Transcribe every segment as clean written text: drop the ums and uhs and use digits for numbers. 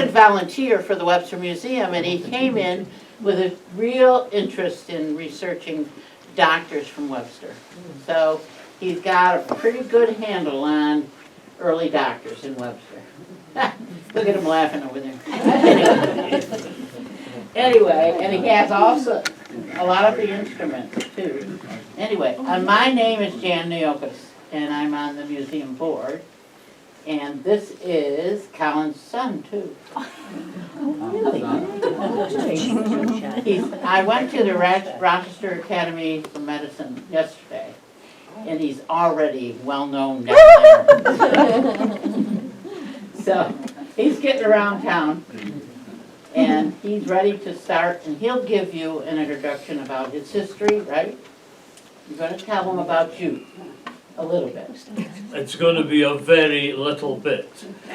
said volunteer for the Webster Museum, and he came in with a real interest in researching doctors from Webster. So he's got a pretty good handle on early doctors in Webster. Look at him laughing over there. Anyway, and he has also a lot of the instruments too. Anyway, my name is Jan Neokis, and I'm on the museum board. And this is Colin's son too. Really? I went to the Rochester Academy for Medicine yesterday, and he's already well known down there. So he's getting around town, and he's ready to start, and he'll give you an introduction about his history, right? You're going to tell him about you a little bit. It's going to be a very little bit.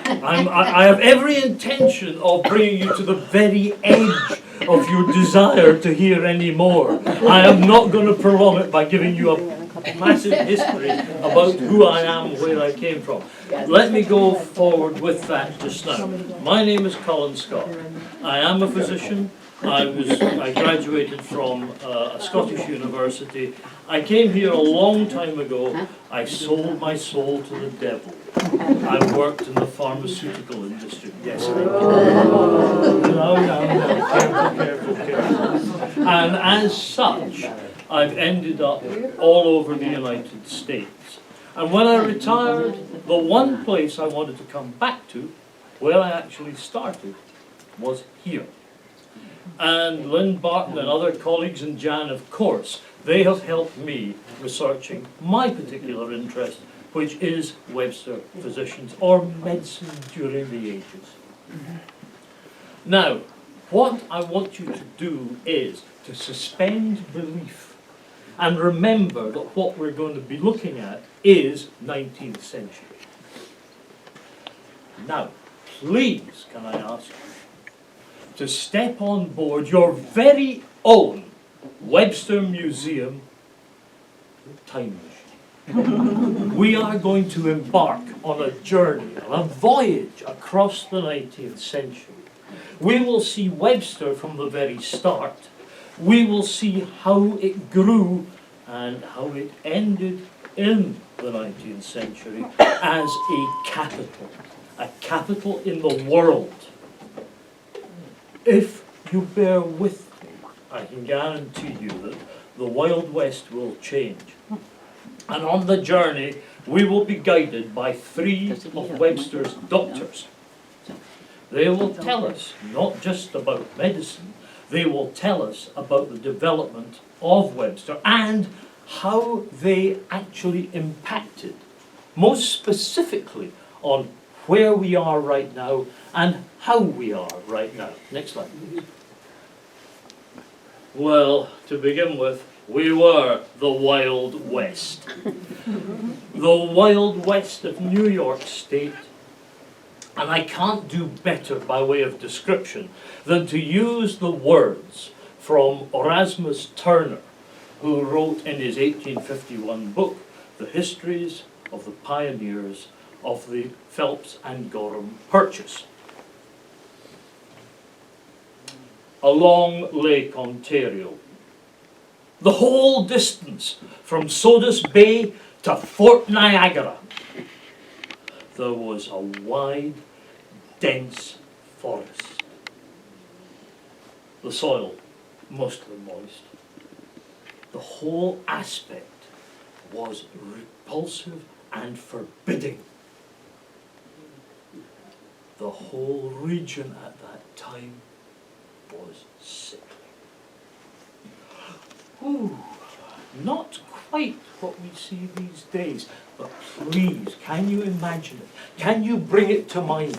I have every intention of bringing you to the very edge of your desire to hear any more. I am not going to prolong it by giving you a massive history about who I am, where I came from. Let me go forward with that just now. My name is Colin Scott. I am a physician. I graduated from a Scottish university. I came here a long time ago. I sold my soul to the devil. I worked in the pharmaceutical industry. Yes, I did. No. Careful. And as such, I've ended up all over the United States. And when I retired, the one place I wanted to come back to, where I actually started, was here. And Lynn Barton and other colleagues, and Jan, of course, they have helped me researching my particular interest, which is Webster physicians, or medicine during the ages. Now, what I want you to do is to suspend belief and remember that what we're going to be looking at is 19th century. Now, please, can I ask you to step on board your very own Webster Museum time machine. We are going to embark on a journey, on a voyage across the 19th century. We will see Webster from the very start. We will see how it grew and how it ended in the 19th century as a capital in the world. If you bear with me, I can guarantee you that the Wild West will change. And on the journey, we will be guided by three of Webster's doctors. They will tell us not just about medicine, they will tell us about the development of Webster and how they actually impacted, most specifically, on where we are right now and how we are right now. Next slide, please. Well, to begin with, we were the Wild West. The Wild West of New York State. And I can't do better by way of description than to use the words from Erasmus Turner, who wrote in his 1851 book, The Histories of the Pioneers of the Phelps and Gorham Purchase. Along Lake Ontario, the whole distance from Sodus Bay to Fort Niagara, there was a wide, dense forest. The soil mostly moist. The whole aspect was repulsive and forbidding. The whole region at that time was sickly. Ooh, not quite what we see these days, but please, can you imagine it? Can you bring it to mind?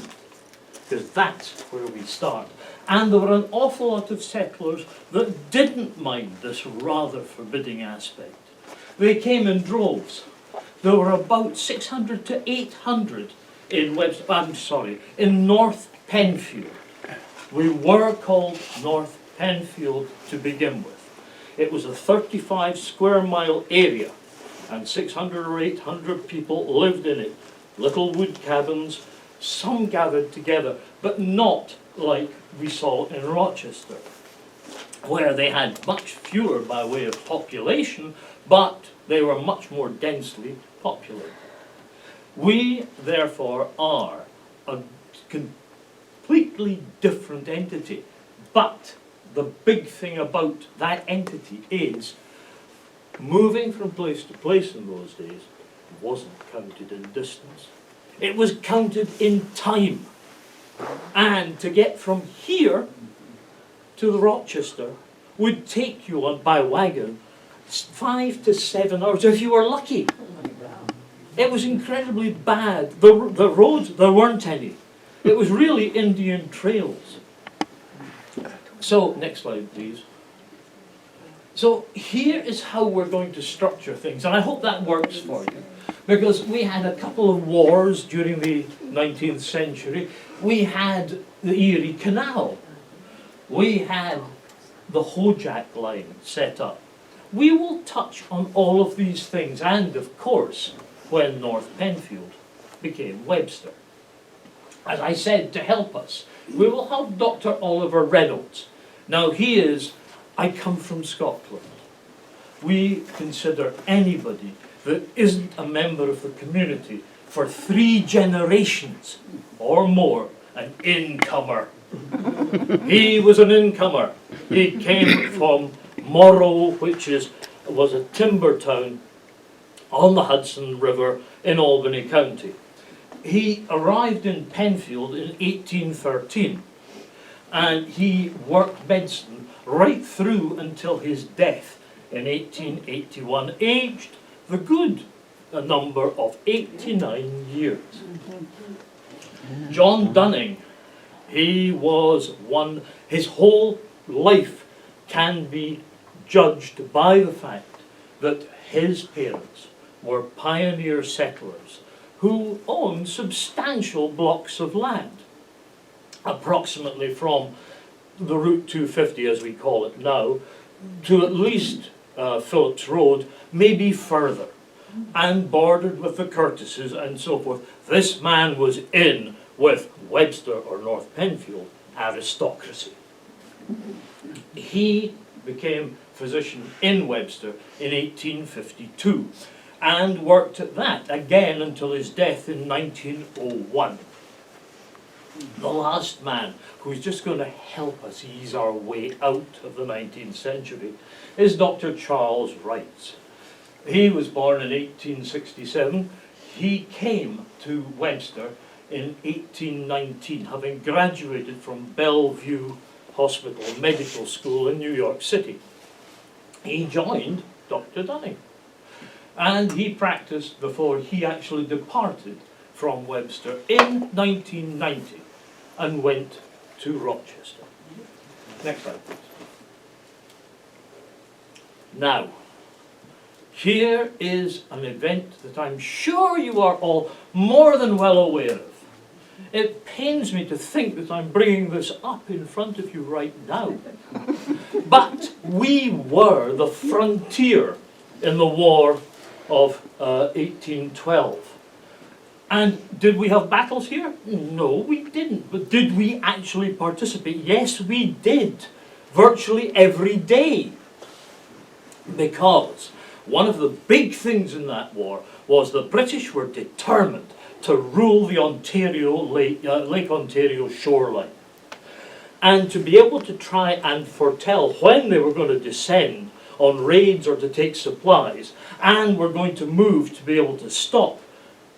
Because that's where we start. And there were an awful lot of settlers that didn't mind this rather forbidding aspect. They came in droves. There were about 600 to 800 in in North Penfield. We were called North Penfield to begin with. It was a 35 square mile area, and 600 or 800 people lived in it. Little wood cabins, some gathered together, but not like we saw in Rochester, where they had much fewer by way of population, but they were much more densely populated. We, therefore, are a completely different entity, but the big thing about that entity is moving from place to place in those days wasn't counted in distance. It was counted in time. And to get from here to Rochester would take you on by wagon 5 to 7 hours if you were lucky. It was incredibly bad. The roads, there weren't any. It was really Indian trails. So, next slide, please. So here is how we're going to structure things, and I hope that works for you. Because we had a couple of wars during the 19th century. We had the Erie Canal. We had the Hojack line set up. We will touch on all of these things, and of course, when North Penfield became Webster. As I said, to help us, we will have Dr. Oliver Reynolds. Now I come from Scotland. We consider anybody that isn't a member of the community for 3 generations or more an incomer. He was an incomer. He came from Morrow, which was a timber town on the Hudson River in Albany County. He arrived in Penfield in 1813, and he worked medicine right through until his death in 1881, aged the good number of 89 years. John Dunning, he was his whole life can be judged by the fact that his parents were pioneer settlers who owned substantial blocks of land, approximately from the Route 250, as we call it now, to at least Phillips Road, maybe further, and bordered with the Curtises and so forth. This man was in with Webster or North Penfield aristocracy. He became physician in Webster in 1852 and worked at that again until his death in 1901. The last man who's just going to help us ease our way out of the 19th century is Dr. Charles Wright. He was born in 1867. He came to Webster in 1819, having graduated from Bellevue Hospital Medical School in New York City. He joined Dr. Dunning, and he practiced before he actually departed from Webster in 1990 and went to Rochester. Next slide, please. Now, here is an event that I'm sure you are all more than well aware of. It pains me to think that I'm bringing this up in front of you right now. But we were the frontier in the War of 1812. And did we have battles here? No, we didn't. But did we actually participate? Yes, we did. Virtually every day. Because one of the big things in that war was the British were determined to rule the Lake Ontario shoreline. And to be able to try and foretell when they were going to descend on raids or to take supplies, and were going to move to be able to stop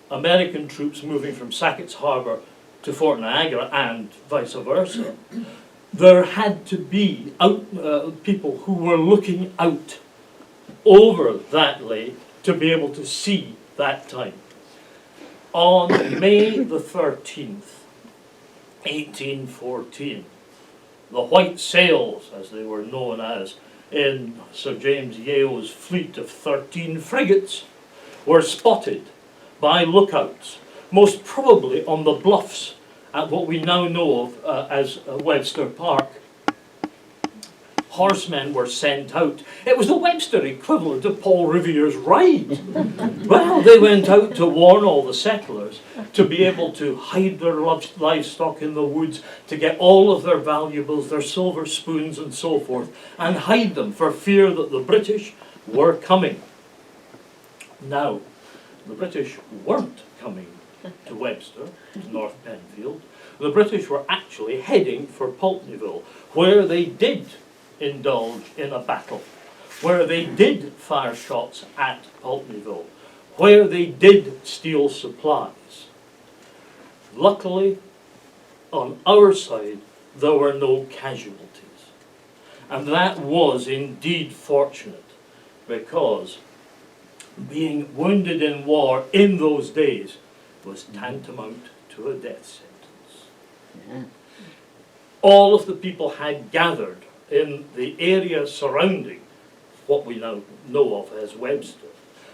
American troops moving from Sackett's Harbour to Fort Niagara and vice versa, there had to be people who were looking out over that lake to be able to see that time. On May the 13th, 1814, the White Sails, as they were known as, in Sir James Yeo's fleet of 13 frigates, were spotted by lookouts, most probably on the bluffs at what we now know of as Webster Park. Horsemen were sent out. It was the Webster equivalent of Paul Revere's ride. Well, they went out to warn all the settlers to be able to hide their livestock in the woods, to get all of their valuables, their silver spoons and so forth, and hide them for fear that the British were coming. Now, the British weren't coming to Webster, to North Penfield. The British were actually heading for Pulteneyville, where they did indulge in a battle, where they did fire shots at Pulteneyville, where they did steal supplies. Luckily, on our side, there were no casualties. And that was indeed fortunate, because being wounded in war in those days was tantamount to a death sentence. Yeah. All of the people had gathered in the area surrounding what we now know of as Webster,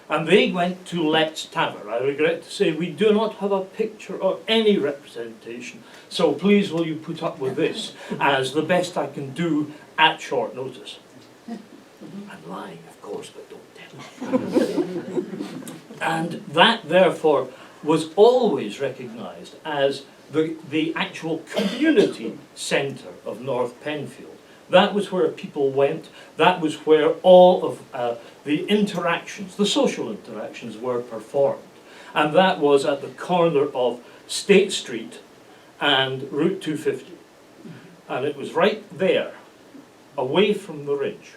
and they went to Let's Tavern. I regret to say we do not have a picture or any representation, so please will you put up with this as the best I can do at short notice. I'm lying, of course, but don't tell me. And that, therefore, was always recognised as the actual community centre of North Penfield. That was where people went. That was where all of the interactions, the social interactions, were performed. And that was at the corner of State Street and Route 250. And it was right there, away from the ridge.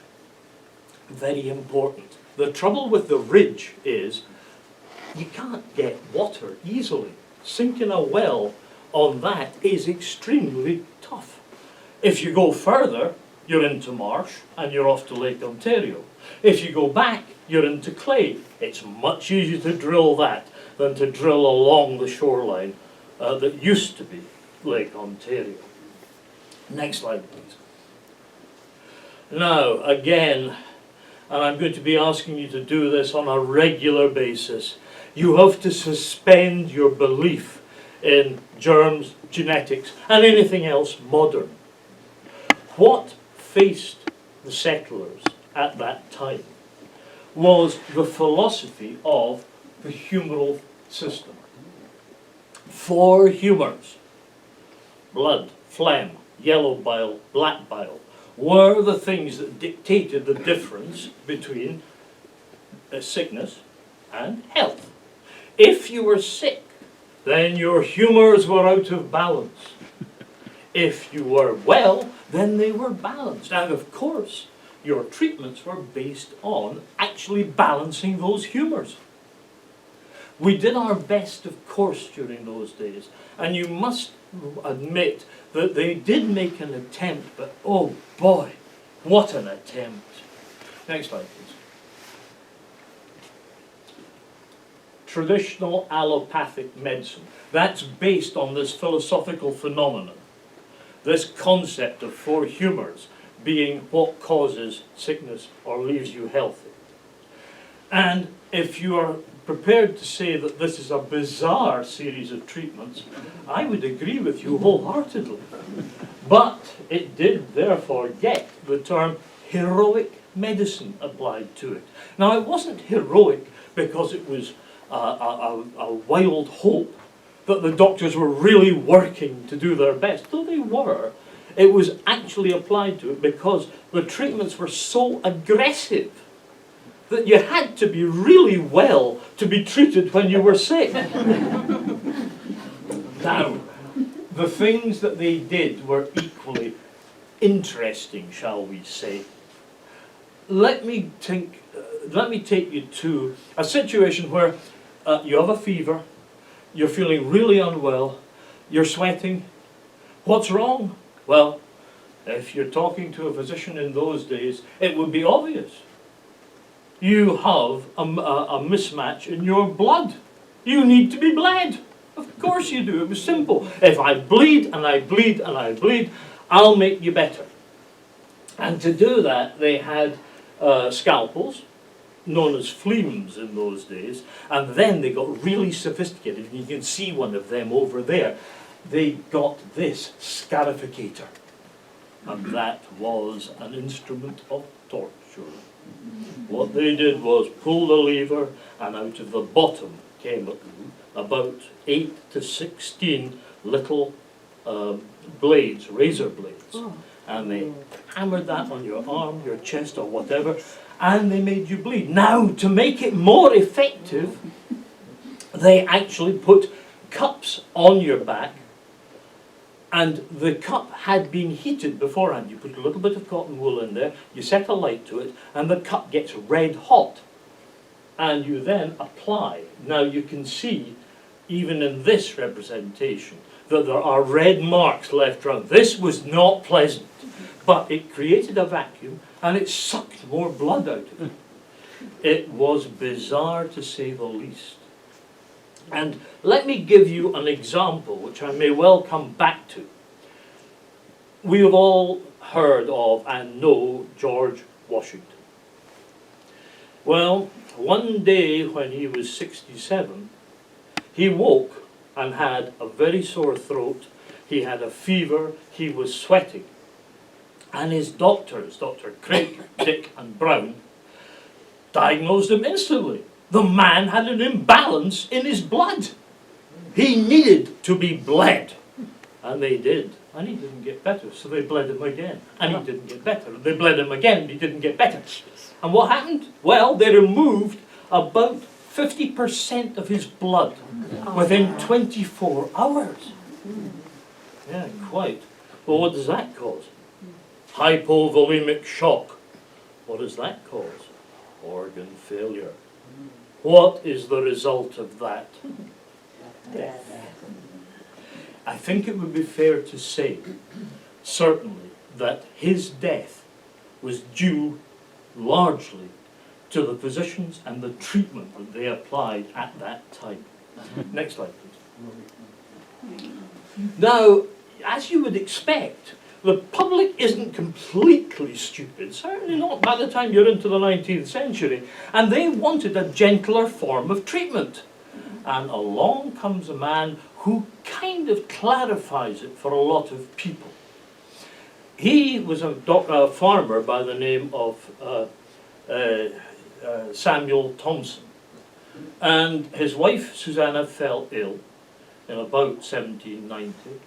Very important. The trouble with the ridge is you can't get water easily. Sinking a well on that is extremely tough. If you go further, you're into marsh and you're off to Lake Ontario. If you go back, you're into clay. It's much easier to drill that than to drill along the shoreline that used to be Lake Ontario. Next slide, please. Now, again, and I'm going to be asking you to do this on a regular basis, you have to suspend your belief in germs, genetics, and anything else modern. What faced the settlers at that time was the philosophy of the humoral system. 4 humours, blood, phlegm, yellow bile, black bile, were the things that dictated the difference between sickness and health. If you were sick, then your humours were out of balance. If you were well, then they were balanced. And of course, your treatments were based on actually balancing those humours. We did our best, of course, during those days. And you must admit that they did make an attempt, but oh boy, what an attempt. Next slide, please. Traditional allopathic medicine. That's based on this philosophical phenomenon. This concept of 4 humours being what causes sickness or leaves you healthy. And if you are prepared to say that this is a bizarre series of treatments, I would agree with you wholeheartedly. But it did therefore get the term heroic medicine applied to it. Now, it wasn't heroic because it was a wild hope that the doctors were really working to do their best, though they were. It was actually applied to it because the treatments were so aggressive that you had to be really well to be treated when you were sick. Now, the things that they did were equally interesting, shall we say. Let me take you to a situation where you have a fever, you're feeling really unwell, you're sweating. What's wrong? Well, if you're talking to a physician in those days, it would be obvious. You have a mismatch in your blood. You need to be bled. Of course you do. It was simple. If I bleed and I bleed and I bleed, I'll make you better. And to do that, they had scalpels, known as fleams in those days, and then they got really sophisticated. You can see one of them over there. They got this scarificator. and that was an instrument of torture. What they did was pull the lever, and out of the bottom came about 8 to 16 little blades, razor blades. And they hammered that on your arm, your chest, or whatever, and they made you bleed. Now, to make it more effective, they actually put cups on your back, and the cup had been heated beforehand. You put a little bit of cotton wool in there, you set a light to it, and the cup gets red hot. And you then apply. Now you can see, even in this representation, that there are red marks left around. This was not pleasant, but it created a vacuum, and it sucked more blood out of it. It was bizarre, to say the least. And let me give you an example, which I may well come back to. We have all heard of and know George Washington. Well, one day when he was 67, he woke and had a very sore throat. He had a fever, he was sweating. And his doctors, Dr. Craig, Dick and Brown, diagnosed him instantly. The man had an imbalance in his blood. He needed to be bled. And they did. And he didn't get better. So they bled him again. And he didn't get better. They bled him again and he didn't get better. And what happened? Well, they removed about 50% of his blood within 24 hours. Yeah, quite. Well, what does that cause? Hypovolemic shock. What does that cause? Organ failure. What is the result of that? Death. I think it would be fair to say, certainly, that his death was due largely to the physicians and the treatment that they applied at that time. Next slide, please. Now, as you would expect, the public isn't completely stupid, certainly not by the time you're into the 19th century, and they wanted a gentler form of treatment. And along comes a man who kind of clarifies it for a lot of people. He was a farmer by the name of Samuel Thompson, and his wife Susanna fell ill in about 1790,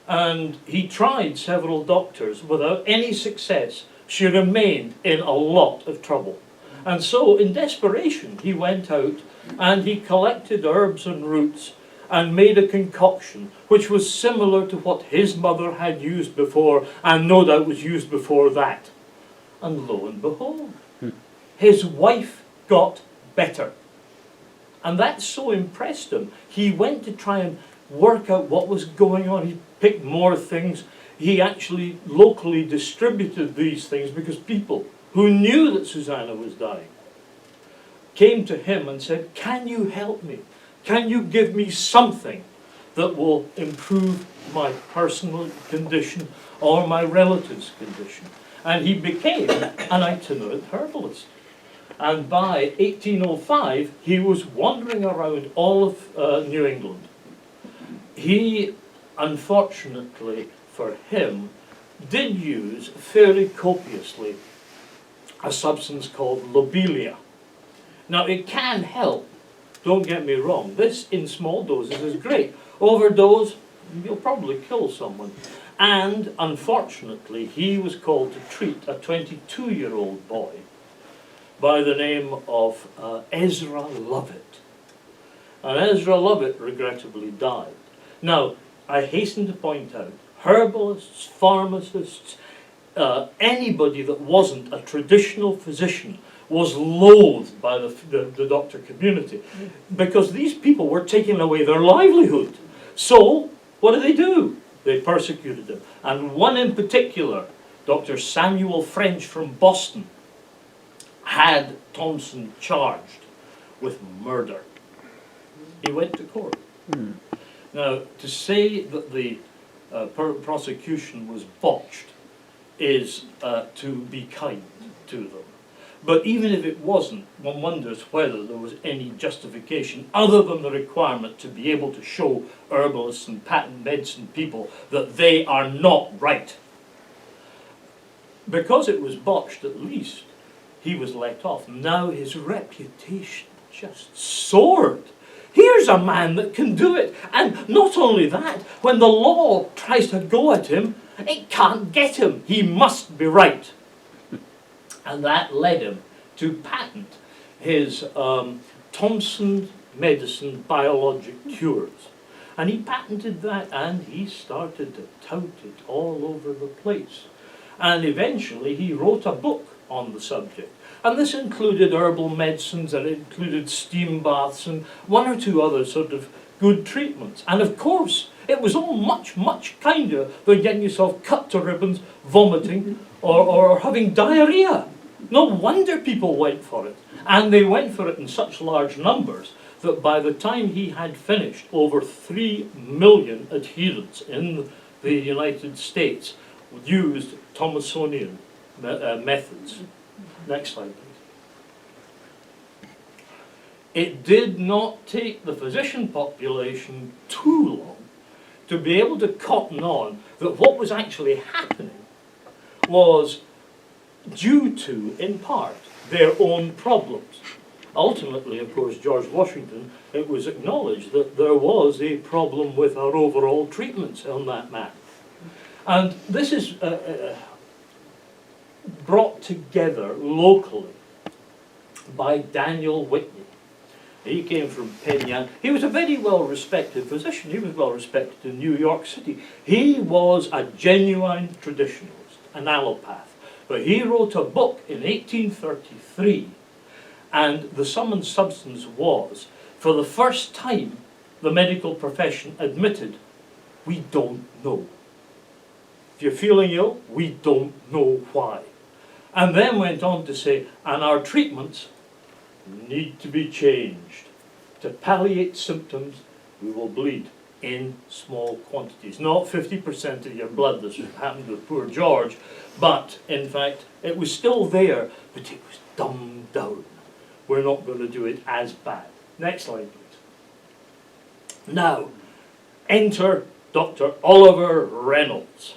and he tried several doctors without any success. She remained in a lot of trouble, and so in desperation he went out and he collected herbs and roots and made a concoction which was similar to what his mother had used before, and no doubt was used before that. And lo and behold, his wife got better. And that so impressed him. He went to try and work out what was going on. He picked more things. He actually locally distributed these things because people who knew that Susanna was dying came to him and said, "Can you help me? Can you give me something that will improve my personal condition or my relatives' condition?" And he became an itinerant herbalist. And by 1805, he was wandering around all of New England. He, unfortunately for him, did use fairly copiously a substance called lobelia. Now, it can help, don't get me wrong. This, in small doses, is great. Overdose, you'll probably kill someone. And, unfortunately, he was called to treat a 22-year-old boy by the name of Ezra Lovett. And Ezra Lovett regrettably died. Now, I hasten to point out, herbalists, pharmacists, anybody that wasn't a traditional physician was loathed by the doctor community, because these people were taking away their livelihood. So, what do? They persecuted them. And one in particular, Dr. Samuel French from Boston, had Thompson charged with murder. He went to court. Now, to say that the prosecution was botched is to be kind to them. But even if it wasn't, one wonders whether there was any justification other than the requirement to be able to show herbalists and patent medicine people that they are not right. because it was botched at least, he was let off. Now his reputation just soared. Here's a man that can do it. And not only that, when the law tries to go at him, it can't get him. He must be right. And that led him to patent his Thompson medicine biologic cures. And he patented that, and he started to tout it all over the place. And eventually he wrote a book on the subject. And this included herbal medicines, and it included steam baths, and one or two other sort of good treatments. And of course, it was all much, much kinder than getting yourself cut to ribbons, vomiting, or having diarrhea. No wonder people went for it. And they went for it in such large numbers that by the time he had finished, over 3 million adherents in the United States used Thomasonian methods. Next slide, please. It did not take the physician population too long to be able to cotton on that what was actually happening was due to, in part, their own problems. Ultimately, of course, George Washington, it was acknowledged that there was a problem with our overall treatments on that matter. And this is brought together locally by Daniel Whitney. He came from Penang. He was a very well-respected physician. He was well-respected in New York City. He was a genuine traditionalist, an allopath. But he wrote a book in 1833, and the sum and substance was, for the first time, the medical profession admitted, we don't know. If you're feeling ill, we don't know why. And then went on to say, and our treatments need to be changed. To palliate symptoms, we will bleed in small quantities. Not 50% of your blood, this happened with poor George, but in fact, it was still there, but it was dumbed down. We're not going to do it as bad. Next slide, please. Now, enter Dr. Oliver Reynolds.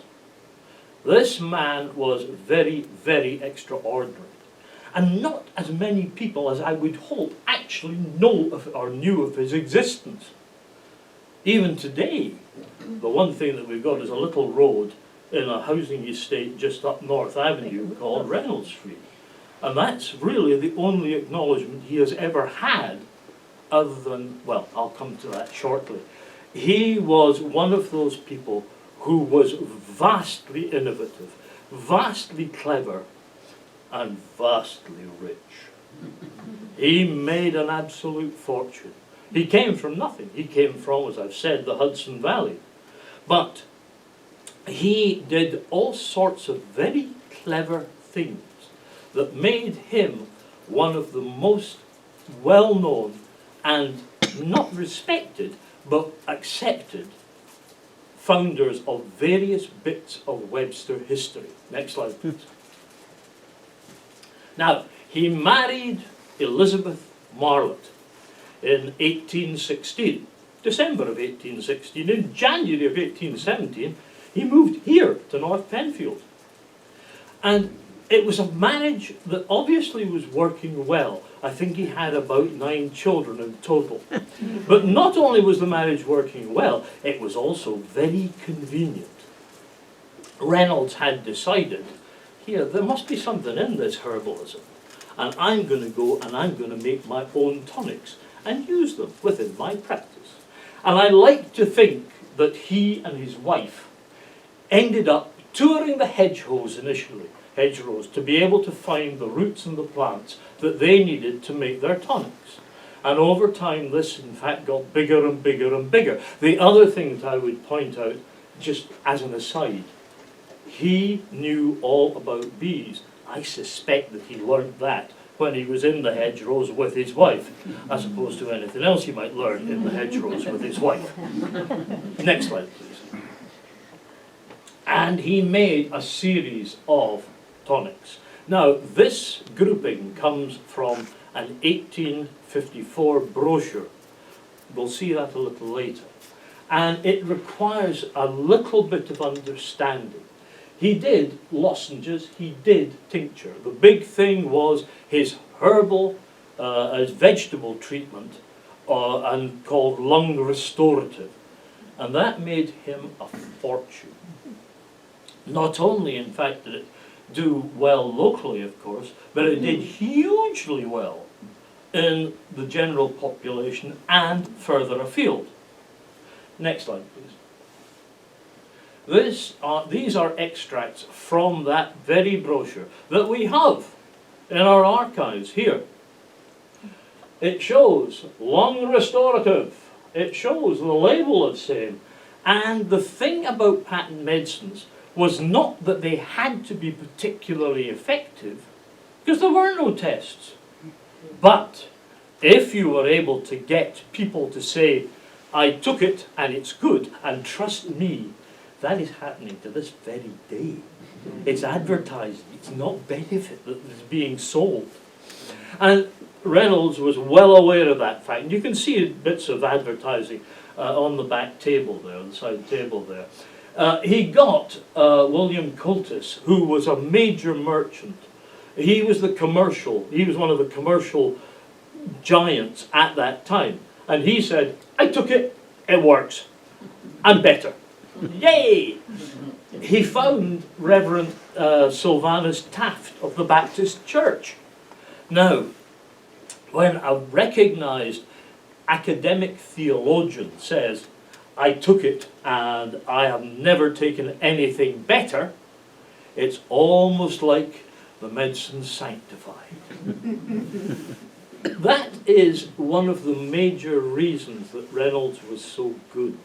This man was very, very extraordinary. And not as many people as I would hope actually know of or knew of his existence. Even today, the one thing that we've got is a little road in a housing estate just up North Avenue called Reynolds Street. And that's really the only acknowledgement he has ever had other than, well, I'll come to that shortly. He was one of those people who was vastly innovative, vastly clever, and vastly rich. He made an absolute fortune. He came from nothing. He came from, as I've said, the Hudson Valley. But he did all sorts of very clever things that made him one of the most well-known and not respected, but accepted founders of various bits of Webster history. Next slide, please. Now, he married Elizabeth Marlett in 1816, December of 1816. In January of 1817, he moved here to North Penfield. And it was a marriage that obviously was working well. I think he had about 9 children in total. But not only was the marriage working well, it was also very convenient. Reynolds had decided, here, there must be something in this herbalism. And I'm going to go and I'm going to make my own tonics and use them within my practice. And I like to think that he and his wife ended up touring the hedgerows initially, to be able to find the roots and the plants that they needed to make their tonics. And over time, this in fact got bigger and bigger and bigger. The other thing that I would point out, just as an aside, he knew all about bees. I suspect that he learned that when he was in the hedgerows with his wife, as opposed to anything else he might learn in the hedgerows with his wife. Next slide, please. And he made a series of tonics. Now, this grouping comes from an 1854 brochure. We'll see that a little later. And it requires a little bit of understanding. He did lozenges, he did tincture. The big thing was his herbal, his vegetable treatment, and called lung restorative. And that made him a fortune. Not only, in fact, did it do well locally, of course, but it did hugely well in the general population and further afield. Next slide, please. These are extracts from that very brochure that we have in our archives here. It shows lung restorative. It shows the label of same. And the thing about patent medicines was not that they had to be particularly effective, because there were no tests. But if you were able to get people to say, I took it and it's good, and trust me, that is happening to this very day. It's advertised, it's not benefit that is being sold. And Reynolds was well aware of that fact. And you can see bits of advertising on the back table there, the side table there. He got William Cultus, who was a major merchant. He was one of the commercial giants at that time. And he said, I took it, it works. I'm better. Yay! He found Reverend Sylvanus Taft of the Baptist Church. Now, when a recognized academic theologian says, I took it and I have never taken anything better, it's almost like the medicine's sanctified. That is one of the major reasons that Reynolds was so good.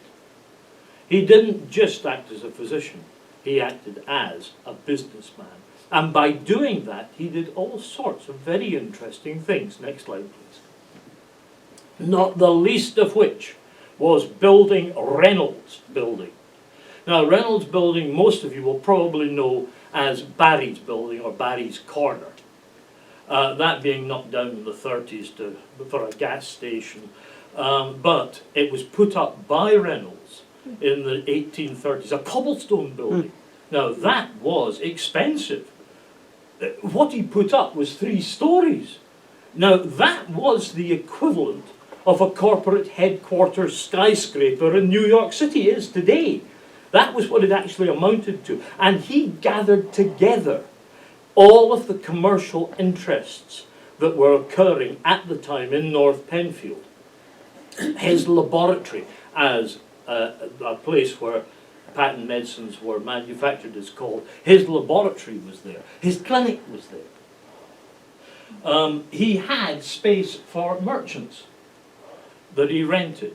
He didn't just act as a physician, he acted as a businessman. And by doing that, he did all sorts of very interesting things. Next slide, please. Not the least of which was building Reynolds Building. Now, Reynolds Building, most of you will probably know as Barry's Building or Barry's Corner. That being knocked down in the 30s for a gas station. But it was put up by Reynolds in the 1830s, a cobblestone building. Now, that was expensive. What he put up was 3 stories. Now, that was the equivalent of a corporate headquarters skyscraper in New York City is today. That was what it actually amounted to. And he gathered together all of the commercial interests that were occurring at the time in North Penfield. His laboratory, as a place where patent medicines were manufactured, is called. His laboratory was there. His clinic was there. He had space for merchants that he rented,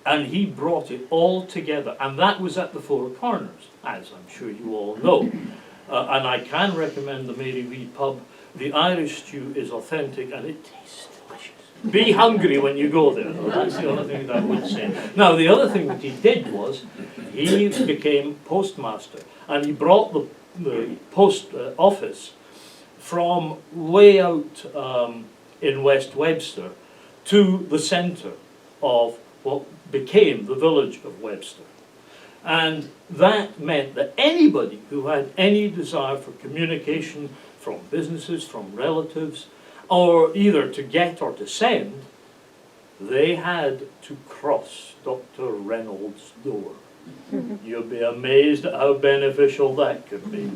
and he brought it all together, and that was at the Four Corners, as I'm sure you all know. And I can recommend the Mary Wee pub. The Irish stew is authentic and it tastes delicious. Be hungry when you go there, though. That's the only thing that I would say. Now, the other thing that he did was he became postmaster, and he brought the post office from way out in West Webster to the centre of what became the village of Webster. And that meant that anybody who had any desire for communication from businesses, from relatives, or either to get or to send, they had to cross Dr. Reynolds' door. You'll be amazed at how beneficial that could be.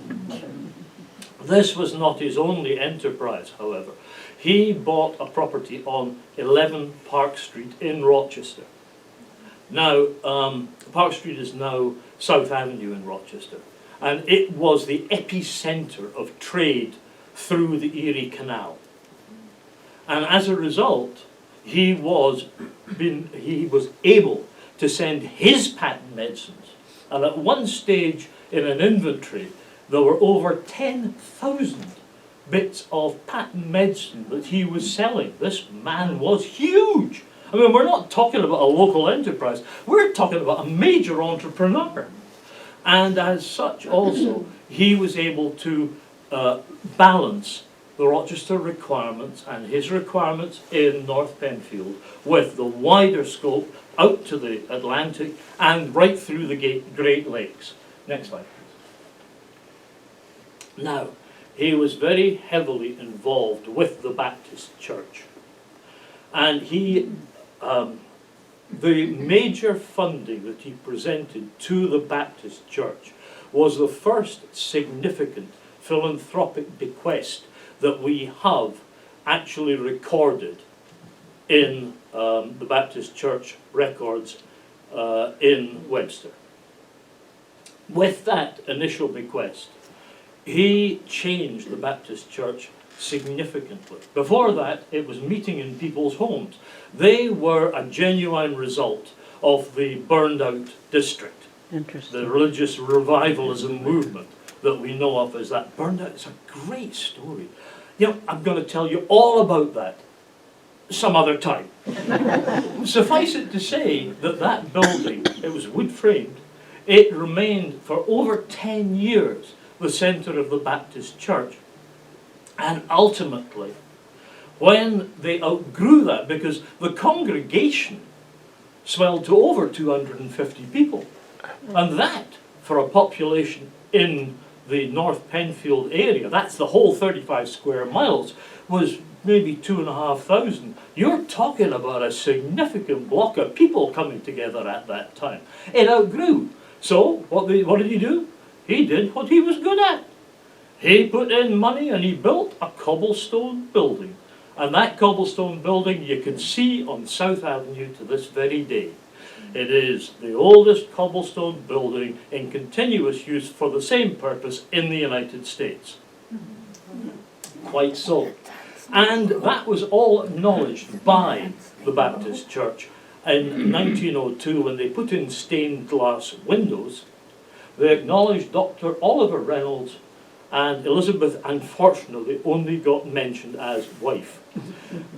This was not his only enterprise, however. He bought a property on 11 Park Street in Rochester. Now, Park Street is now South Avenue in Rochester, and it was the epicenter of trade through the Erie Canal. And as a result, he was able to send his patent medicines. And at one stage in an inventory, there were over 10,000 bits of patent medicine that he was selling. This man was huge. I mean, we're not talking about a local enterprise. We're talking about a major entrepreneur. And as such, also, he was able to balance the Rochester requirements and his requirements in North Penfield with the wider scope out to the Atlantic and right through the Great Lakes. Next slide, please. Now, he was very heavily involved with the Baptist Church. And the major funding that he presented to the Baptist Church was the first significant philanthropic bequest that we have actually recorded in the Baptist Church records in Webster. With that initial bequest, he changed the Baptist Church significantly. Before that, it was meeting in people's homes. They were a genuine result of the burned out district. Interesting. The religious revivalism movement that we know of as that burned out. It's a great story. You know, I'm going to tell you all about that some other time. Suffice it to say that that building, it was wood framed, it remained for over 10 years the centre of the Baptist Church. And ultimately, when they outgrew that, because the congregation swelled to over 250 people, and that, for a population in the North Penfield area, that's the whole 35 square miles, was maybe 2,500. You're talking about a significant block of people coming together at that time. It outgrew. So, what did he do? He did what he was good at. He put in money and he built a cobblestone building. And that cobblestone building you can see on South Avenue to this very day. It is the oldest cobblestone building in continuous use for the same purpose in the United States. Quite so. And that was all acknowledged by the Baptist Church in 1902 when they put in stained glass windows. They acknowledged Dr. Oliver Reynolds, and Elizabeth unfortunately only got mentioned as wife.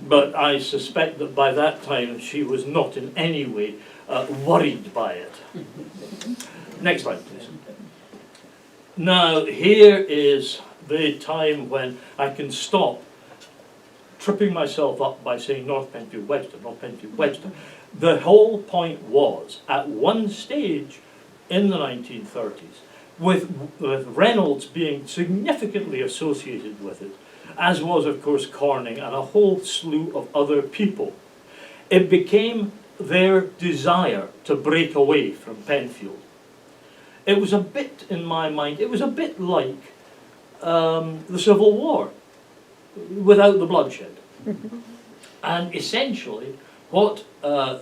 But I suspect that by that time she was not in any way worried by it. Next slide, please. Now, here is the time when I can stop tripping myself up by saying North Penfield Webster, North Penfield Webster. The whole point was, at one stage in the 1930s, with Reynolds being significantly associated with it, as was of course Corning and a whole slew of other people, it became their desire to break away from Penfield. It was a bit, in my mind, it was a bit like the Civil War, without the bloodshed. And essentially, what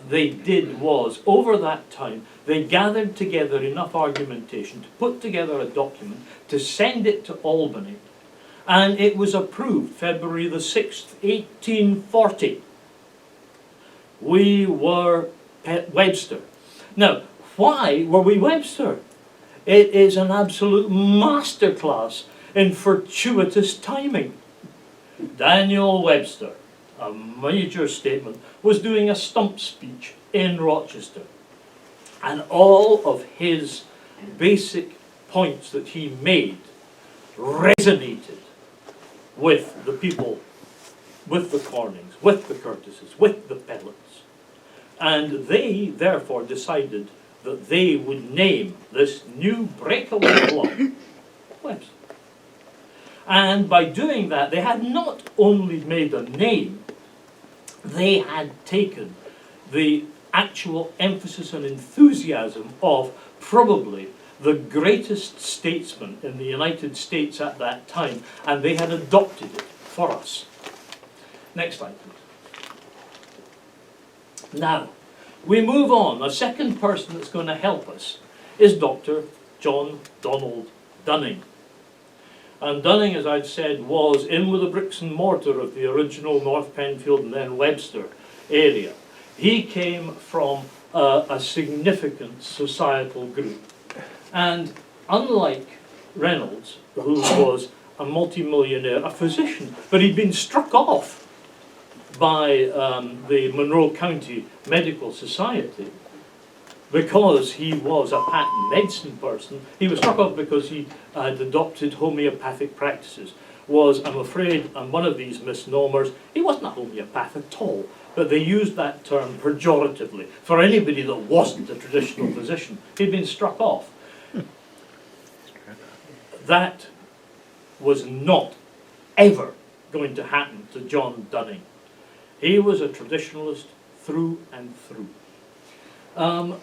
they did was, over that time, they gathered together enough argumentation to put together a document, to send it to Albany, and it was approved February the 6th, 1840. We were Webster. Now, why were we Webster? It is an absolute masterclass in fortuitous timing. Daniel Webster, a major statement, was doing a stump speech in Rochester. And all of his basic points that he made resonated with the people, with the Cornings, with the Curtises, with the Pellets. And they therefore decided that they would name this new breakaway block Webster. And by doing that, they had not only made a name, they had taken the actual emphasis and enthusiasm of probably the greatest statesman in the United States at that time, and they had adopted it for us. Next slide, please. Now, we move on. A second person that's going to help us is Dr. John Donald Dunning. And Dunning, as I've said, was in with the bricks and mortar of the original North Penfield and then Webster area. He came from a significant societal group. And unlike Reynolds, who was a multimillionaire, a physician, but he'd been struck off by the Monroe County Medical Society because he was a patent medicine person. He was struck off because he had adopted homeopathic practices. I'm afraid, and one of these misnomers, he wasn't a homeopath at all, but they used that term pejoratively for anybody that wasn't a traditional physician. He'd been struck off. That was not ever going to happen to John Dunning. He was a traditionalist through and through.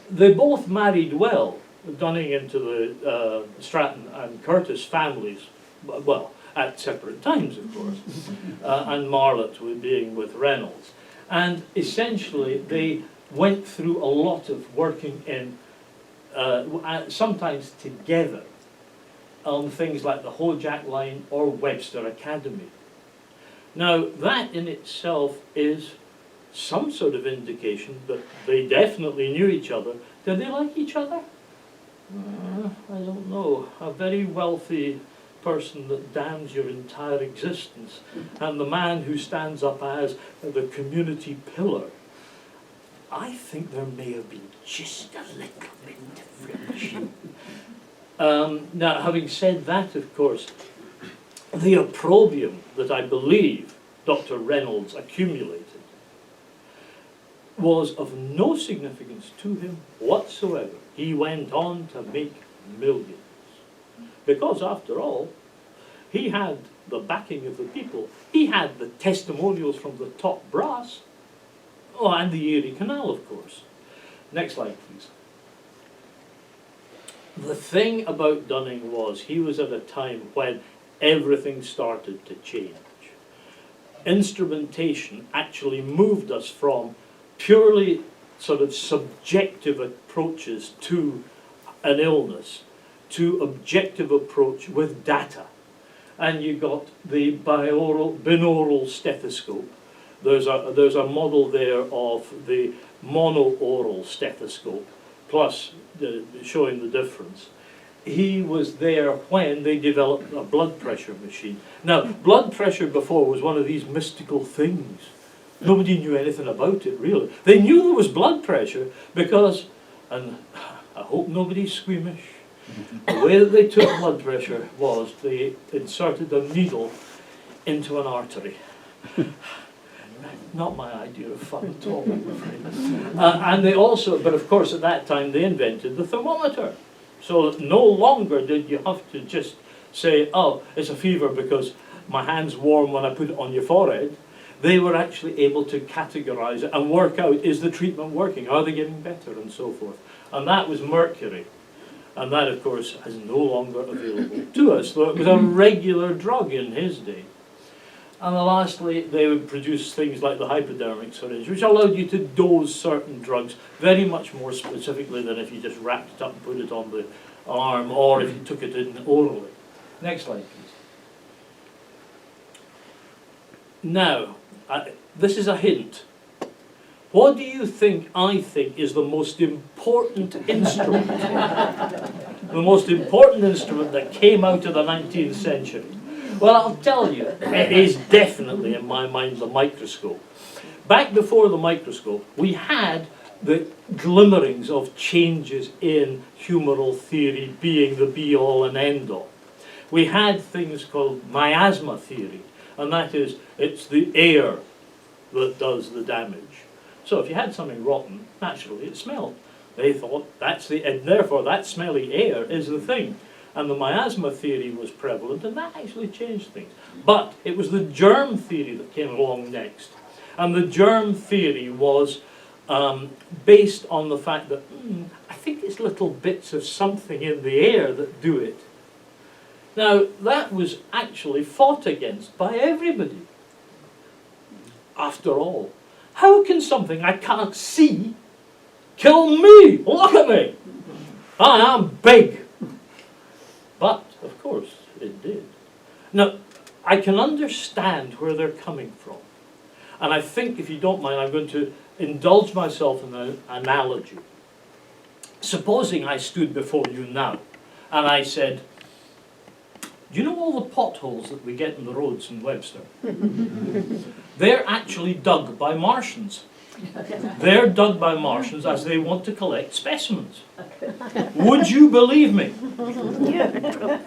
They both married well, Dunning into the Stratton and Curtis families, well, at separate times, of course, and Marlott being with Reynolds. And essentially, they went through a lot of working in, sometimes together, on things like the Hojack Line or Webster Academy. Now, that in itself is some sort of indication that they definitely knew each other. Did they like each other? I don't know. A very wealthy person that damns your entire existence, and the man who stands up as the community pillar. I think there may have been just a little bit of friction. Now, having said that, of course, the opprobrium that I believe Dr. Reynolds accumulated was of no significance to him whatsoever. He went on to make millions. Because, after all, he had the backing of the people. He had the testimonials from the top brass. Oh, and the Erie Canal, of course. Next slide, please. The thing about Dunning was he was at a time when everything started to change. Instrumentation actually moved us from purely sort of subjective approaches to an illness to objective approach with data. And you got the binaural stethoscope. There's a model there of the monooral stethoscope, plus showing the difference. He was there when they developed a blood pressure machine. Now, blood pressure before was one of these mystical things. Nobody knew anything about it, really. They knew there was blood pressure because, and I hope nobody's squeamish, the way that they took blood pressure was they inserted a needle into an artery. Not my idea of fun at all, I'm afraid. And they also, but of course at that time they invented the thermometer. So that no longer did you have to just say, oh, it's a fever because my hand's warm when I put it on your forehead. They were actually able to categorize it and work out, is the treatment working? Are they getting better? And so forth. And that was mercury. And that, of course, is no longer available to us, though it was a regular drug in his day. And lastly, they would produce things like the hypodermic syringe, which allowed you to dose certain drugs very much more specifically than if you just wrapped it up and put it on the arm, or if you took it in orally. Next slide, please. Now, this is a hint. What do you think I think is the most important instrument? The most important instrument that came out of the 19th century? Well, I'll tell you, it is definitely, in my mind, the microscope. Back before the microscope, we had the glimmerings of changes in humoral theory being the be-all and end-all. We had things called miasma theory, and that is, it's the air that does the damage. So if you had something rotten, naturally it smelled. They thought, and therefore that smelly air is the thing. And the miasma theory was prevalent, and that actually changed things. But it was the germ theory that came along next. And the germ theory was based on the fact that, I think it's little bits of something in the air that do it. Now, that was actually fought against by everybody. After all, how can something I can't see kill me? Look at me! I am big. But, of course, it did. Now, I can understand where they're coming from. And I think, if you don't mind, I'm going to indulge myself in an analogy. Supposing I stood before you now, and I said, do you know all the potholes that we get in the roads in Webster? They're actually dug by Martians. They're dug by Martians as they want to collect specimens. Would you believe me? Yeah,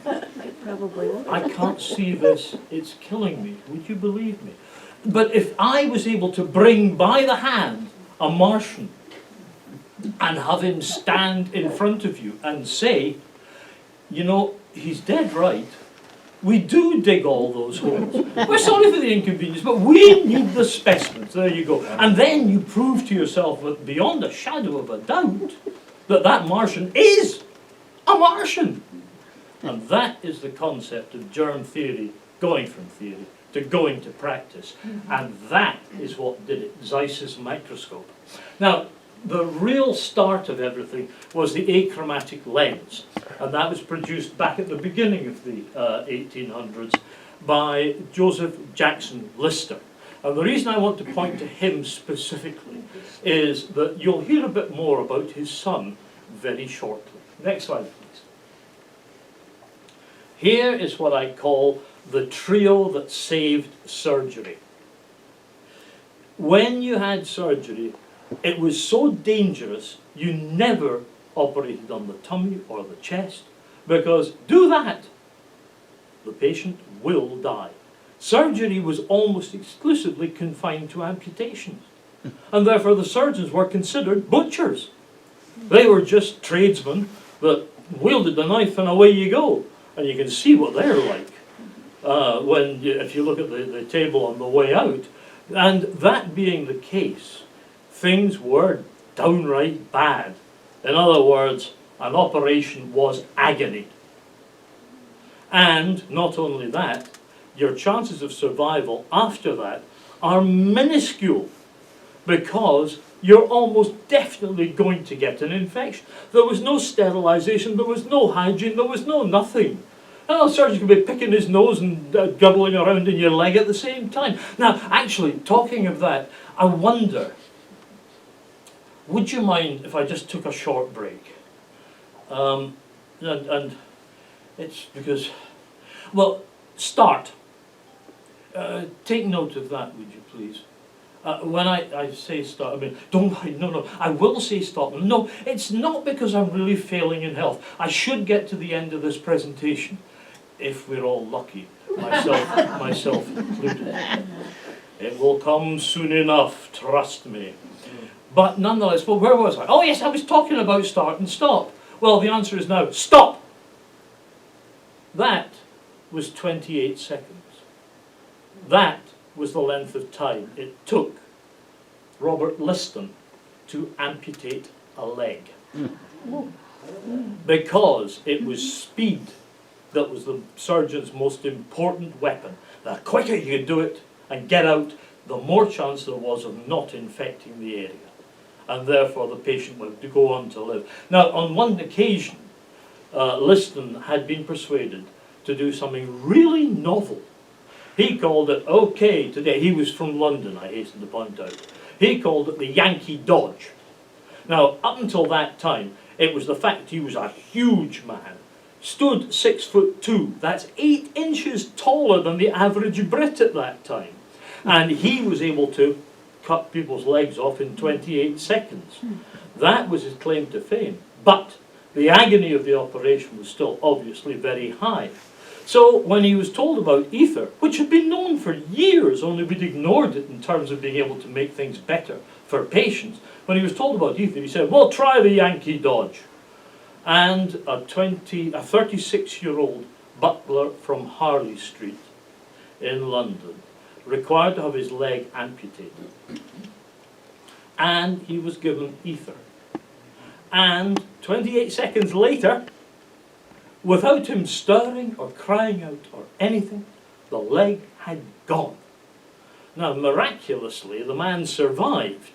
probably would. I can't see this, it's killing me. Would you believe me? But if I was able to bring by the hand a Martian and have him stand in front of you and say, you know, he's dead right, we do dig all those holes. We're sorry for the inconvenience, but we need the specimens. There you go. And then you prove to yourself that beyond a shadow of a doubt that that Martian is a Martian. And that is the concept of germ theory, going from theory to going to practice. And that is what did it, Zeiss's microscope. Now, the real start of everything was the achromatic lens, and that was produced back at the beginning of the 1800s by Joseph Jackson Lister. And the reason I want to point to him specifically is that you'll hear a bit more about his son very shortly. Next slide, please. Here is what I call the trio that saved surgery. When you had surgery, it was so dangerous, you never operated on the tummy or the chest, because do that, the patient will die. Surgery was almost exclusively confined to amputations, and therefore the surgeons were considered butchers. They were just tradesmen that wielded the knife and away you go. And you can see what they're like if you look at the table on the way out. And that being the case, things were downright bad. In other words, an operation was agony. And not only that, your chances of survival after that are minuscule, because you're almost definitely going to get an infection. There was no sterilization, there was no hygiene, there was no nothing. And the surgeon could be picking his nose and gubbling around in your leg at the same time. Now, actually, talking of that, I wonder, would you mind if I just took a short break? And it's because, well, start. Take note of that, would you please? When I say start, I mean, don't mind, no, I will say stop. No, it's not because I'm really failing in health. I should get to the end of this presentation, if we're all lucky, myself included. It will come soon enough, trust me. But nonetheless, well, where was I? Oh yes, I was talking about start and stop. Well, the answer is now, stop! That was 28 seconds. That was the length of time it took Robert Liston to amputate a leg. Because it was speed that was the surgeon's most important weapon. The quicker you could do it and get out, the more chance there was of not infecting the area. And therefore the patient would go on to live. Now, on one occasion, Liston had been persuaded to do something really novel. He called it, okay, today, he was from London, I hasten to point out. He called it the Yankee Dodge. Now, up until that time, it was the fact he was a huge man, stood 6'2", that's 8 inches taller than the average Brit at that time. And he was able to cut people's legs off in 28 seconds. That was his claim to fame. But the agony of the operation was still obviously very high. So when he was told about ether, which had been known for years, only we'd ignored it in terms of being able to make things better for patients, when he was told about ether, he said, well, try the Yankee Dodge. And a 36-year-old butler from Harley Street in London required to have his leg amputated. And he was given ether. And 28 seconds later, without him stirring or crying out or anything, the leg had gone. Now, miraculously, the man survived.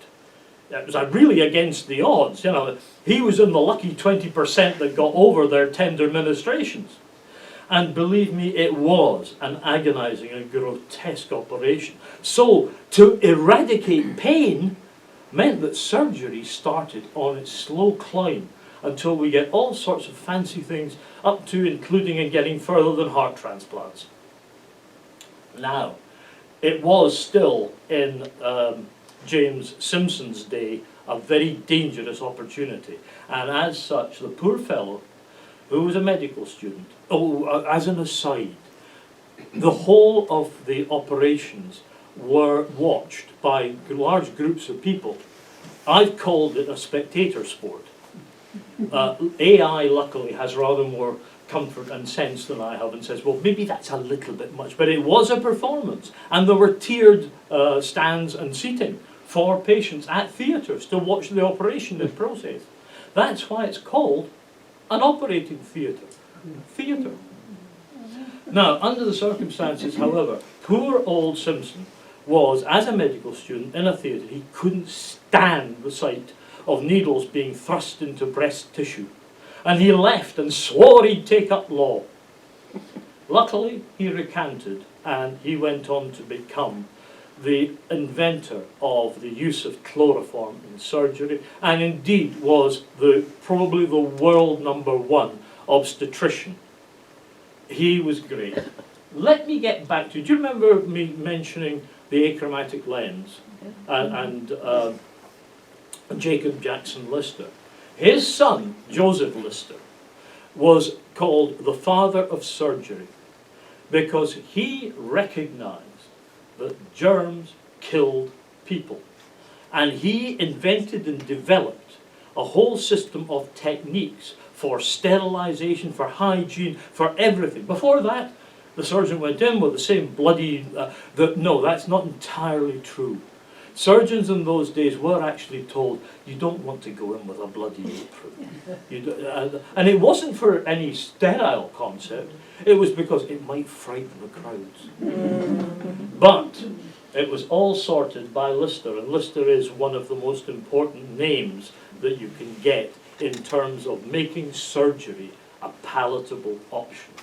It was really against the odds. You know, he was in the lucky 20% that got over their tender ministrations. And believe me, it was an agonizing and grotesque operation. So, to eradicate pain meant that surgery started on its slow climb until we get all sorts of fancy things, up to, including, and getting further than heart transplants. Now, it was still in James Simpson's day a very dangerous opportunity, and as such, the poor fellow, who was a medical student, as an aside, the whole of the operations were watched by large groups of people. I've called it a spectator sport. AI, luckily, has rather more comfort and sense than I have and says, well, maybe that's a little bit much. But it was a performance. And there were tiered stands and seating for patients at theatres to watch the operation in process. That's why it's called an operating theatre. Theatre. Now, under the circumstances, however, poor old Simpson was, as a medical student in a theatre, he couldn't stand the sight of needles being thrust into breast tissue. And he left and swore he'd take up law. Luckily, he recanted, and he went on to become the inventor of the use of chloroform in surgery, and indeed was probably the world #1 obstetrician. He was great. Let me get back to, do you remember me mentioning the achromatic lens and Jacob Jackson Lister? His son, Joseph Lister, was called the father of surgery because he recognized that germs killed people. And he invented and developed a whole system of techniques for sterilization, for hygiene, for everything. Before that, the surgeon went in with the same bloody... no, that's not entirely true. Surgeons in those days were actually told, you don't want to go in with a bloody apron. And it wasn't for any sterile concept, it was because it might frighten the crowds. But it was all sorted by Lister, and Lister is one of the most important names that you can get in terms of making surgery a palatable option.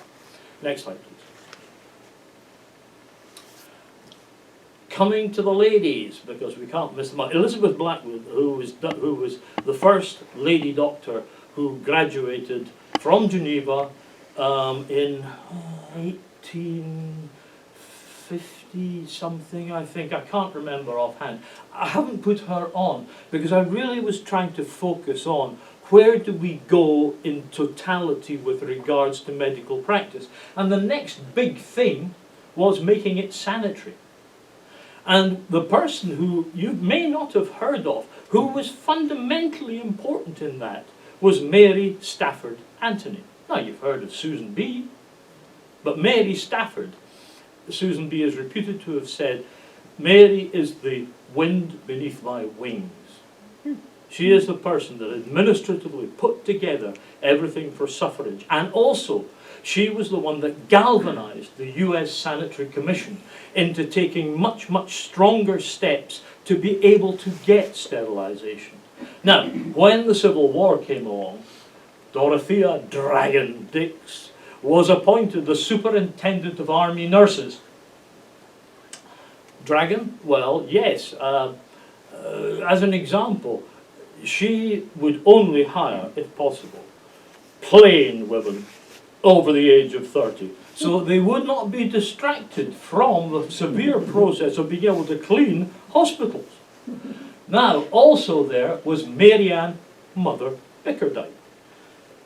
Next slide, please. Coming to the ladies, because we can't miss them out. Elizabeth Blackwood, who was the first lady doctor who graduated from Geneva in 1850 something, I think. I can't remember offhand. I haven't put her on because I really was trying to focus on where do we go in totality with regards to medical practice. And the next big thing was making it sanitary. And the person who you may not have heard of, who was fundamentally important in that, was Mary Stafford Anthony. Now, you've heard of Susan B., but Mary Stafford, Susan B. is reputed to have said, Mary is the wind beneath my wings. She is the person that administratively put together everything for suffrage. And also, she was the one that galvanized the US Sanitary Commission into taking much, much stronger steps to be able to get sterilization. Now, when the Civil War came along, Dorothea Dragon Dix was appointed the Superintendent of Army Nurses. Dragon? Well, yes. As an example, she would only hire, if possible, plain women over the age of 30. So they would not be distracted from the severe process of being able to clean hospitals. Now, also there was Marianne Mother Bickerdike.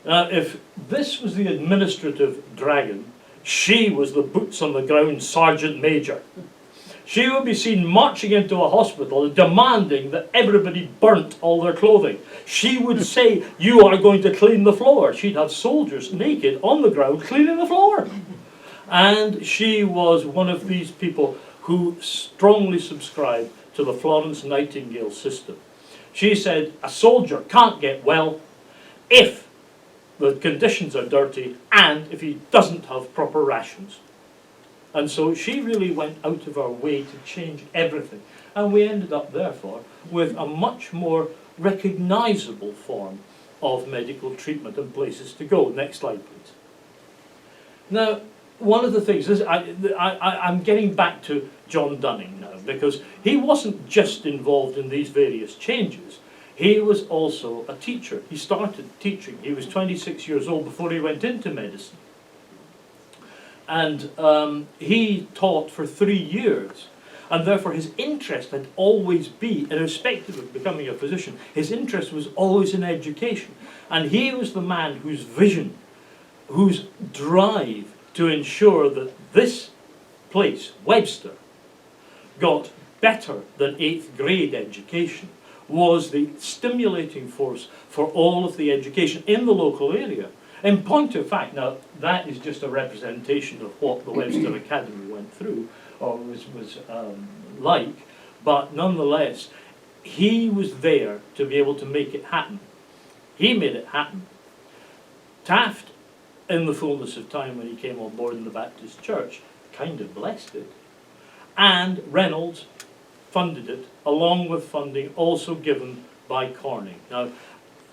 Now, if this was the administrative dragon, she was the boots on the ground sergeant major. She would be seen marching into a hospital demanding that everybody burnt all their clothing. She would say, you are going to clean the floor. She'd have soldiers naked on the ground cleaning the floor. And she was one of these people who strongly subscribed to the Florence Nightingale system. She said, a soldier can't get well if the conditions are dirty and if he doesn't have proper rations. And so she really went out of her way to change everything. And we ended up, therefore, with a much more recognizable form of medical treatment and places to go. Next slide, please. Now, one of the things, I'm getting back to John Dunning now, because he wasn't just involved in these various changes. He was also a teacher. He started teaching. He was 26 years old before he went into medicine. And he taught for 3 years. And therefore his interest had always been, irrespective of becoming a physician, his interest was always in education. And he was the man whose vision, whose drive to ensure that this place, Webster, got better than 8th grade education, was the stimulating force for all of the education in the local area. In point of fact, now that is just a representation of what the Webster Academy went through, or was like, but nonetheless, he was there to be able to make it happen. He made it happen. Taft, in the fullness of time when he came on board in the Baptist Church, kind of blessed it. And Reynolds funded it, along with funding also given by Corning. Now,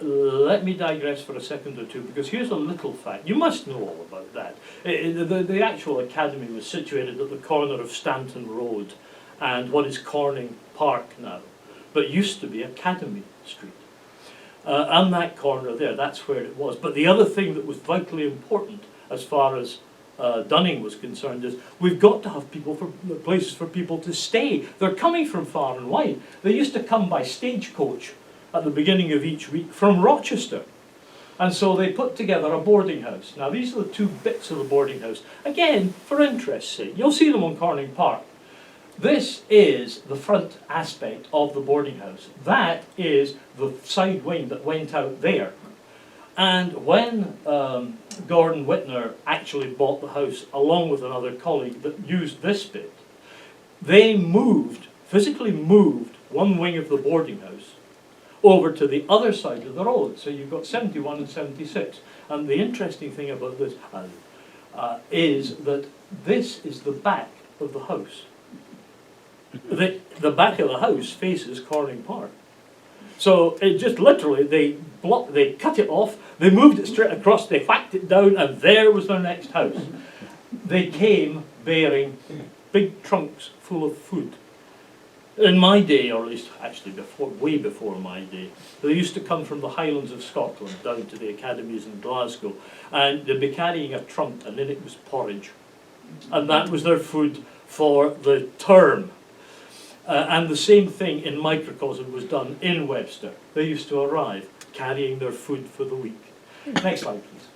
let me digress for a second or two, because here's a little fact. You must know all about that. The actual academy was situated at the corner of Stanton Road and what is Corning Park now, but used to be Academy Street. On that corner there, that's where it was. But the other thing that was vitally important as far as Dunning was concerned is we've got to have places for people to stay. They're coming from far and wide. They used to come by stagecoach at the beginning of each week from Rochester. And so they put together a boarding house. Now these are the two bits of the boarding house. Again, for interest's sake, you'll see them on Corning Park. This is the front aspect of the boarding house. That is the side wing that went out there. And when Gordon Whitner actually bought the house, along with another colleague that used this bit, they physically moved one wing of the boarding house over to the other side of the road. So you've got 71 and 76. And the interesting thing about this is that this is the back of the house. The back of the house faces Corning Park. So it just literally, they cut it off, they moved it straight across, they whacked it down, and there was their next house. They came bearing big trunks full of food. In my day, or at least actually way before my day, they used to come from the Highlands of Scotland down to the academies in Glasgow, and they'd be carrying a trunk, and in it was porridge. And that was their food for the term. And the same thing in microcosm was done in Webster. They used to arrive carrying their food for the week. Next slide, please.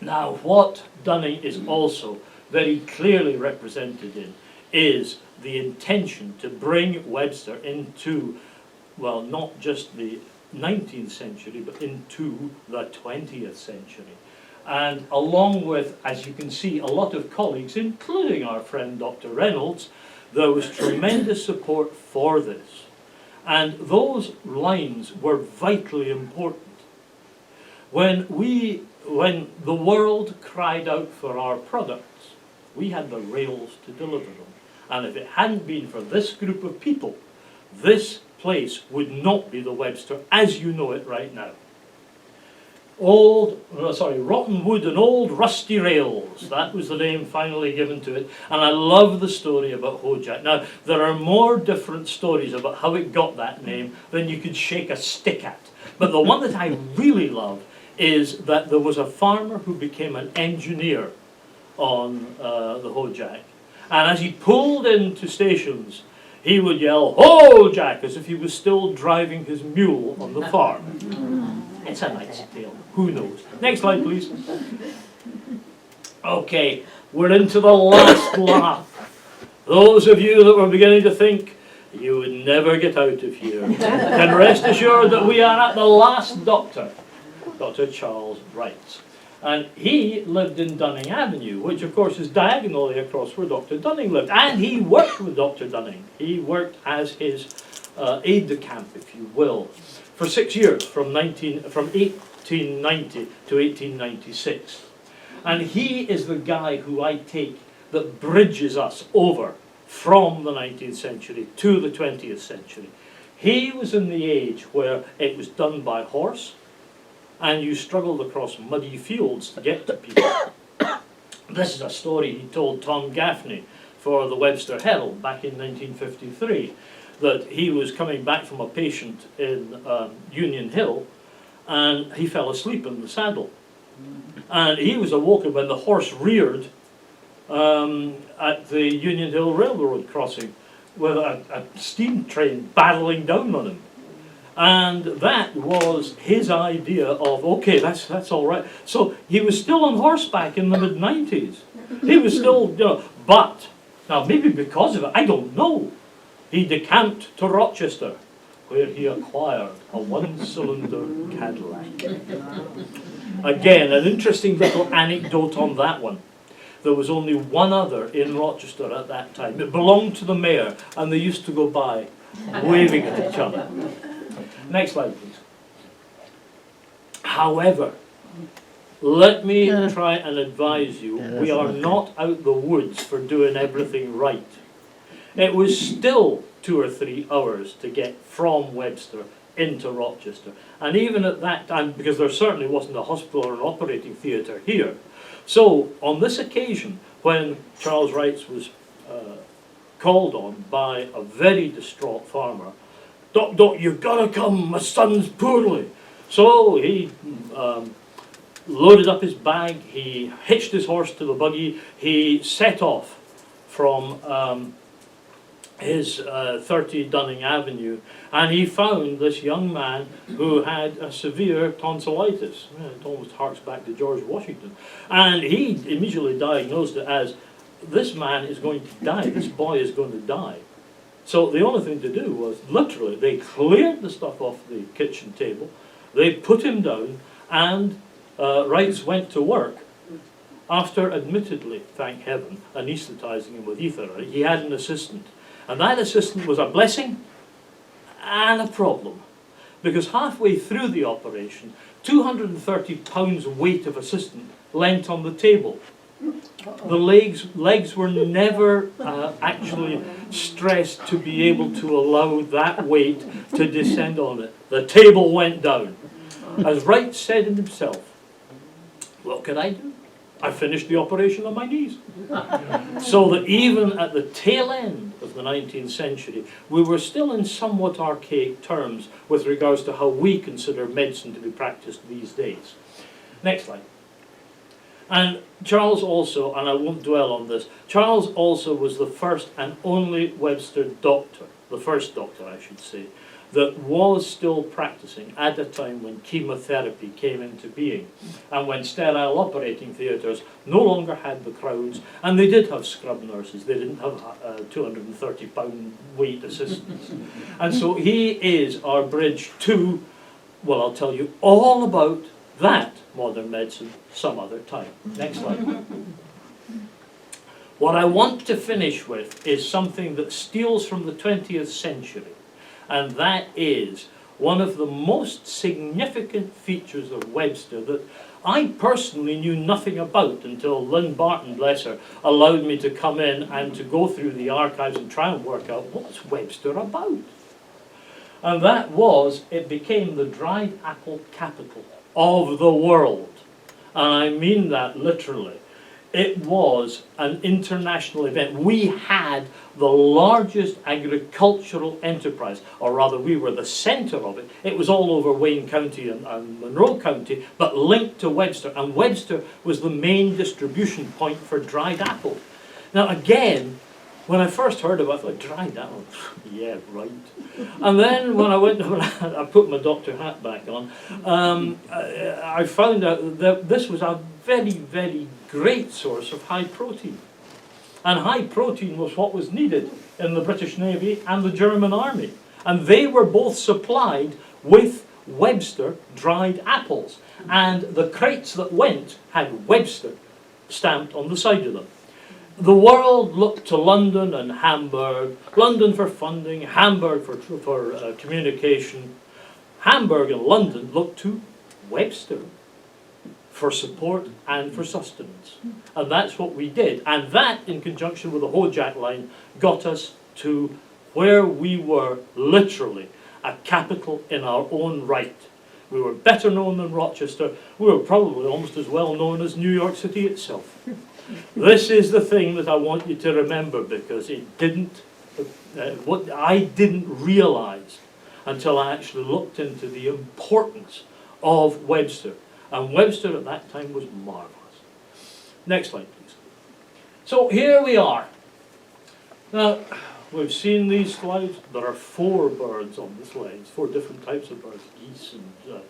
Now, what Dunning is also very clearly represented in is the intention to bring Webster into, well, not just the 19th century, but into the 20th century. And along with, as you can see, a lot of colleagues, including our friend Dr. Reynolds, there was tremendous support for this. And those lines were vitally important. When the world cried out for our products, we had the rails to deliver them. And if it hadn't been for this group of people, this place would not be the Webster as you know it right now. Rotten wood and old rusty rails. That was the name finally given to it. And I love the story about Hojack. Now, there are more different stories about how it got that name than you could shake a stick at. But the one that I really love is that there was a farmer who became an engineer on the Hojack. And as he pulled into stations, he would yell, "Hojack," as if he was still driving his mule on the farm. It's a nice tale. Who knows? Next slide, please. Okay, we're into the last lap. Those of you that were beginning to think you would never get out of here can rest assured that we are at the last doctor, Dr. Charles Wright. And he lived in Dunning Avenue, which of course is diagonally across where Dr. Dunning lived. And he worked with Dr. Dunning. He worked as his aide-de-camp, if you will, for 6 years, from 1890 to 1896. And he is the guy who I take that bridges us over from the 19th century to the 20th century. He was in the age where it was done by horse, and you struggled across muddy fields to get to people. This is a story he told Tom Gaffney for the Webster Herald back in 1953, that he was coming back from a patient in Union Hill, and he fell asleep in the saddle. And he was awoken when the horse reared at the Union Hill Railroad crossing with a steam train barreling down on him. And that was his idea of, okay, that's all right. So he was still on horseback in the mid-90s. He was still, but, now maybe because of it, I don't know, he decamped to Rochester, where he acquired a one-cylinder Cadillac. Again, an interesting little anecdote on that one. There was only one other in Rochester at that time. It belonged to the mayor, and they used to go by waving at each other. Next slide, please. However, let me try and advise you, we are not out the woods for doing everything right. It was still 2 or 3 hours to get from Webster into Rochester. And even at that time, because there certainly wasn't a hospital or an operating theatre here, so on this occasion, when Charles Wrights was called on by a very distraught farmer, Doc, you've got to come, my son's poorly. So he loaded up his bag, he hitched his horse to the buggy, he set off from his 30 Dunning Avenue, and he found this young man who had a severe tonsillitis. It almost harks back to George Washington. And he immediately diagnosed it as, this man is going to die, this boy is going to die. So the only thing to do was, literally, they cleared the stuff off the kitchen table, they put him down, and Wrights went to work. After, admittedly, thank heaven, anaesthetising him with ether, he had an assistant. And that assistant was a blessing and a problem. Because halfway through the operation, 230 pounds weight of assistant leant on the table. The legs were never actually stressed to be able to allow that weight to descend on it. The table went down. As Wright said in himself, what could I do? I finished the operation on my knees. So that even at the tail end of the 19th century, we were still in somewhat archaic terms with regards to how we consider medicine to be practiced these days. Next slide. And Charles also, and I won't dwell on this, Charles also was the first and only Webster doctor, the first doctor I should say, that was still practicing at a time when chemotherapy came into being and when sterile operating theatres no longer had the crowds, and they did have scrub nurses, they didn't have 230 pound weight assistants. And so he is our bridge to, well, I'll tell you all about that modern medicine some other time. Next slide. What I want to finish with is something that steals from the 20th century, and that is one of the most significant features of Webster that I personally knew nothing about until Lynn Barton, bless her, allowed me to come in and to go through the archives and try and work out what's Webster about. And that was, it became the dried apple capital of the world. And I mean that literally. It was an international event. We had the largest agricultural enterprise, or rather we were the centre of it. It was all over Wayne County and Monroe County, but linked to Webster. And Webster was the main distribution point for dried apple. Now again, when I first heard about it, I thought, dried apple? Yeah, right. And then when I put my doctor hat back on, I found out that this was a very, very great source of high protein. And high protein was what was needed in the British Navy and the German Army. And they were both supplied with Webster dried apples. And the crates that went had Webster stamped on the side of them. The world looked to London and Hamburg, London for funding, Hamburg for communication. Hamburg and London looked to Webster for support and for sustenance. And that's what we did. And that, in conjunction with the Hojack line, got us to where we were literally a capital in our own right. We were better known than Rochester. We were probably almost as well known as New York City itself. This is the thing that I want you to remember, because it didn't, what I didn't realise until I actually looked into the importance of Webster. And Webster at that time was marvellous. Next slide, please. So here we are. Now, we've seen these slides. There are 4 birds on the slides, 4 different types of birds, geese and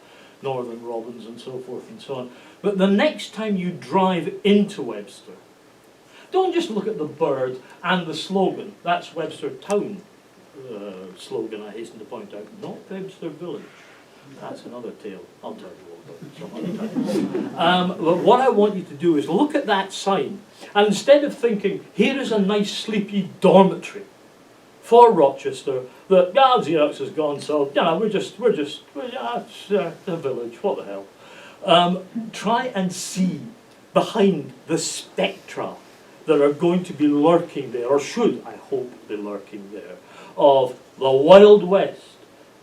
northern robins and so forth and so on. But the next time you drive into Webster, don't just look at the bird and the slogan. That's Webster Town slogan, I hasten to point out, not Webster Village. That's another tale. I'll tell you all about it some other time. But what I want you to do is look at that sign, and instead of thinking, here is a nice sleepy dormitory for Rochester, that Xerox has gone, so we're just the village, what the hell. Try and see behind the spectra that are going to be lurking there, or should, I hope, be lurking there, of the Wild West,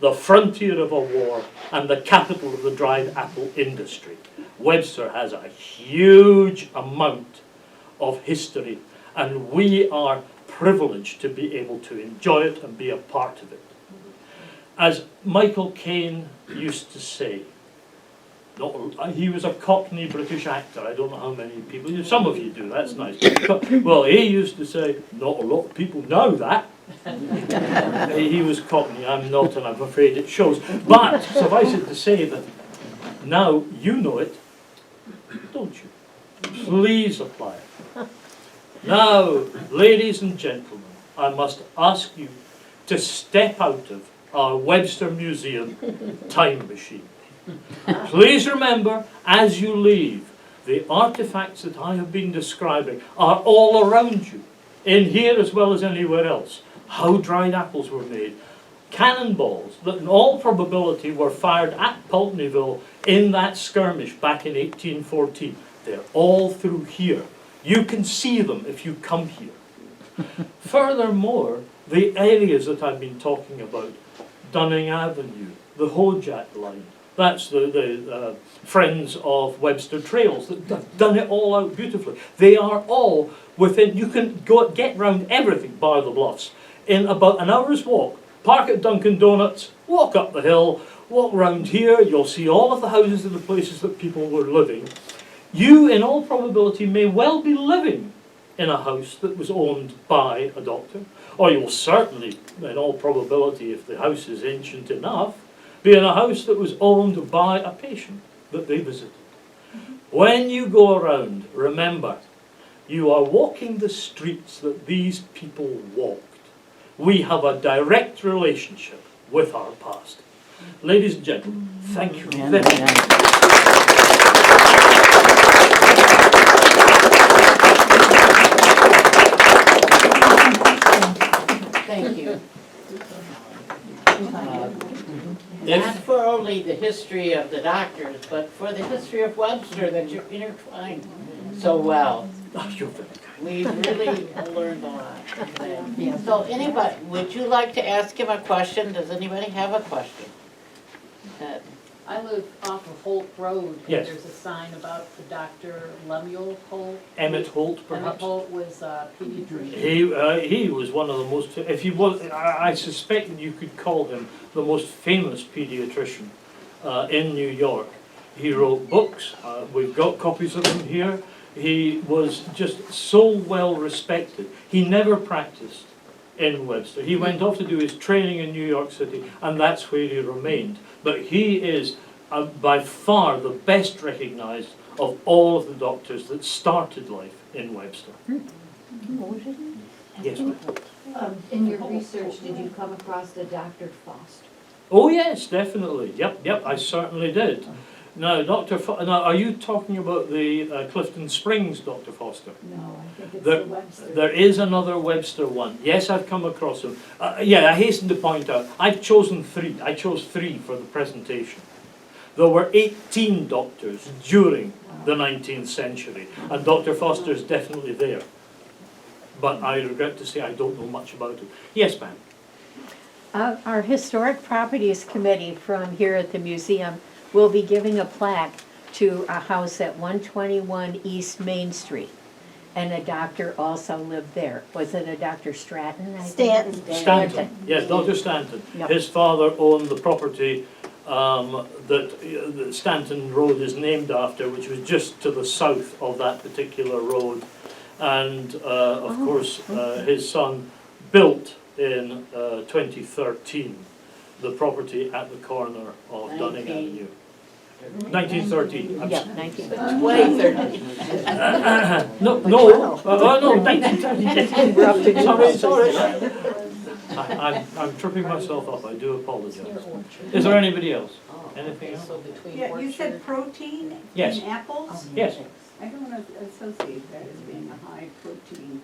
the frontier of a war, and the capital of the dried apple industry. Webster has a huge amount of history, and we are privileged to be able to enjoy it and be a part of it. As Michael Caine used to say, he was a Cockney British actor. I don't know how many people, some of you do, that's nice. Well, he used to say, not a lot of people know that. He was Cockney, I'm not, and I'm afraid it shows. But suffice it to say that now you know it, don't you? Please apply it. Now, ladies and gentlemen, I must ask you to step out of our Webster Museum time machine. Please remember, as you leave, the artifacts that I have been describing are all around you, in here as well as anywhere else. How dried apples were made, cannonballs that in all probability were fired at Pulteneyville in that skirmish back in 1814. They're all through here. You can see them if you come here. Furthermore, the areas that I've been talking about, Dunning Avenue, the Hojat line, that's the Friends of Webster Trails that have done it all out beautifully. They are all within, you can get round everything, bar the bluffs, in about an hour's walk. Park at Dunkin' Donuts, walk up the hill, walk round here, you'll see all of the houses and the places that people were living. You, in all probability, may well be living in a house that was owned by a doctor, or you will certainly, in all probability, if the house is ancient enough, be in a house that was owned by a patient that they visited. When you go around, remember, you are walking the streets that these people walked. We have a direct relationship with our past. Ladies and gentlemen, thank you very much. Thank you. Not for only the history of the doctors, but for the history of Webster that you intertwined so well. Oh, you're very kind. We really learned a lot today. So anybody, would you like to ask him a question? Does anybody have a question? I live off of Holt Road. Yes. And there's a sign about the Dr. Lemuel Holt. Emmett Holt, Emmett perhaps? Holt was a pediatrician. He was one of the most, if he was, I suspect that you could call him the most famous pediatrician in New York. He wrote books, we've got copies of them here. He was just so well respected. He never practiced in Webster. He went off to do his training in New York City, and that's where he remained. But he is by far the best recognized of all of the doctors that started life in Webster. Yes, ma'am. In your research, did you come across the Dr. Foster? Oh yes, definitely. Yep, I certainly did. Now, now, are you talking about the Clifton Springs Dr. Foster? No, I think it's the Webster. There is another Webster one. Yes, I've come across him. Yeah, I hasten to point out, I've chosen three. I chose three for the presentation. There were 18 doctors during the 19th century, and Dr. Foster is definitely there. But I regret to say I don't know much about him. Yes, ma'am. Our Historic Properties Committee from here at the museum will be giving a plaque to a house at 121 East Main Street. And a doctor also lived there. Was it a Dr. Stratton? I think? Stanton. Yes, Dr. Stanton. Yep. His father owned the property that Stanton Road is named after, which was just to the south of that particular road. And of course, his son built in 2013 the property at the corner of Dunning Avenue. 1913. Yeah, 19. 2013. No, 1913. Sorry. I'm tripping myself up, I do apologize. Is there anybody else? Anything else? So between Yeah, you said Orchard, protein Yes. in apples? Yes, I don't associate that as being a high protein.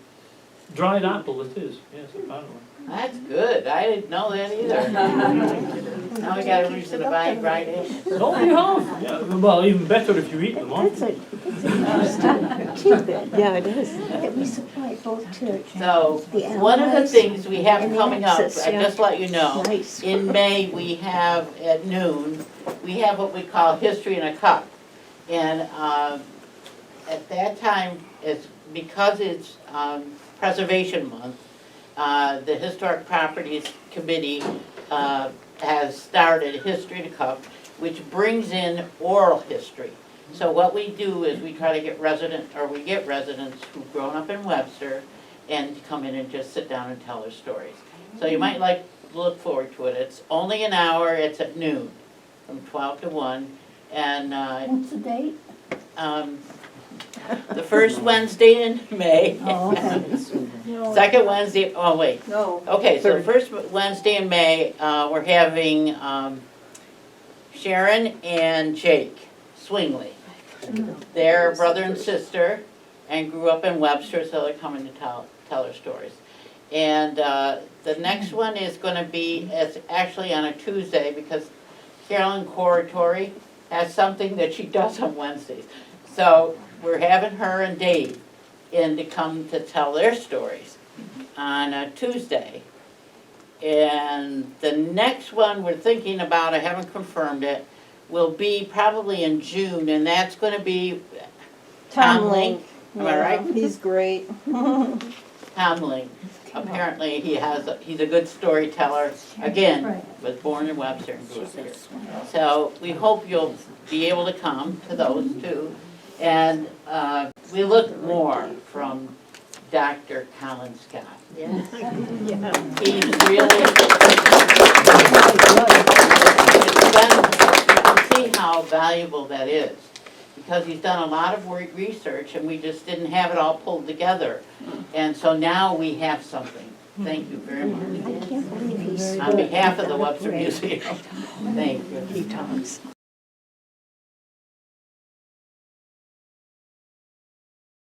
dried apple it is, yes, apparently. That's good, I didn't know that either. Now we got a reason to buy dried apples. Oh, you have? Yeah, well, even better if you eat them, aren't That's you? a interesting tidbit. Yeah, it is. That we supply both to So, the one of the allies things we have and coming up, access, I yeah. just let you know, Nice. in May, we have at noon, we have what we call History in a Cup. And at that time, it's, because it's Preservation Month, the Historic Properties Committee has started History in a Cup, which brings in oral history. So what we do is we try to get we get residents who've grown up in Webster and come in and just sit down and tell their stories. So you might look forward to it. It's only an hour, it's at noon, from 12 to 1. And What's the date? the first Wednesday in May. Oh, okay. Second Wednesday, oh wait, No. okay, so first Wednesday in May, we're having Sharon and Jake Swingley. They're brother and sister and grew up in Webster, so they're coming to tell their stories. And the next one is gonna be, it's actually on a Tuesday because Carolyn Coratori has something that she does on Wednesdays. So we're having her and Dave in to come to tell their stories on a Tuesday. And the next one we're thinking about, I haven't confirmed it, will be probably in June, and that's gonna be Tom Link. Am I right? He's great. Tom Link. Apparently he's a good storyteller. Again, was born in Webster and grew up here. So we hope you'll be able to come to those two. And we look more from Dr. Colin Scott. Yes. He's really, you can see how valuable that is. Because he's done a lot of research and we just didn't have it all pulled together. And so now we have something. Thank you very much. I can't believe he's. On behalf of the Webster Museum, thank you. He talks.